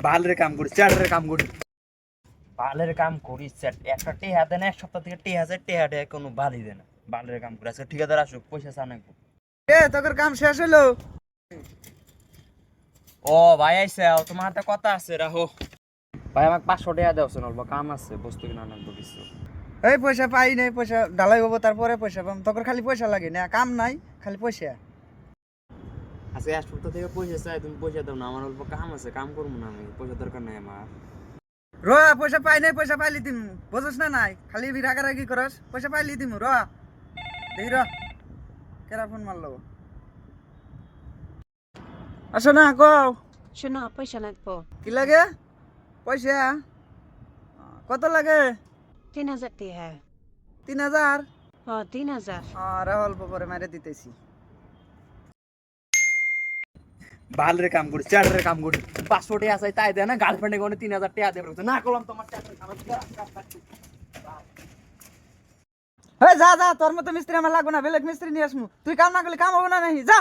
বালের কাম করিস, চ্যাটারের কাম করিস। বালের কাম করিস একটা টেহা দেন, এক সপ্তাহ থেকে টেহা আছে, টেহা টেহা কোনো বালই দেয় না। বালের কাম করে আজকে ঠিকাদার আসুক, পয়সা চা নাকবো। তোর কাম শেষ হলো? ও ভাই আইসে, তোমার হাতে কথা আছে, রাখো। ভাই আমাকে 500 টাকা দেওয়া অল্প কাম আছে, বস্তু কিনা নাকবো কিছু। এই পয়সা পাই নাই, পয়সা ঢালাই হবো তারপরে পয়সা পাম। তোর খালি পয়সা লাগে না, কাম নাই, খালি পয়সা। আজকে এক সপ্তাহ থেকে পয়সা চাই, তুমি পয়সা দাও না। আমার অল্প কাম আছে, কাম করবো না আমি, পয়সা দরকার নাই আমার। পয়সা পাই নাই, পয়সা পাইলি দিমু, বুঝছ না? নাই খালি রাগারাগি করস, পয়সা পাইলি দিমু। দেখি কেরা ফোন মারলো। আসো না, কও শোনো, পয়সা লাগবো। কি লাগে? পয়সা কত লাগে? 3,000 টাকা। 3,000? 3,000। আর অল্প করে মারে দিতেছি। বালের কাম করিস, চ্যাটারের কাম করিস। 500 টাকা আছে তাই দেয় না, গার্লফ্রেন্ডে কোনো 3,000 টাকা দেবে না। করলাম তোমার চ্যাটারের কাম। যা যা, তোর মতো মিস্ত্রি আমার লাগবে না, বেলেগ মিস্ত্রি নিয়ে আসমু। তুই কাম না করলে কাম হবে না, নাহি যা।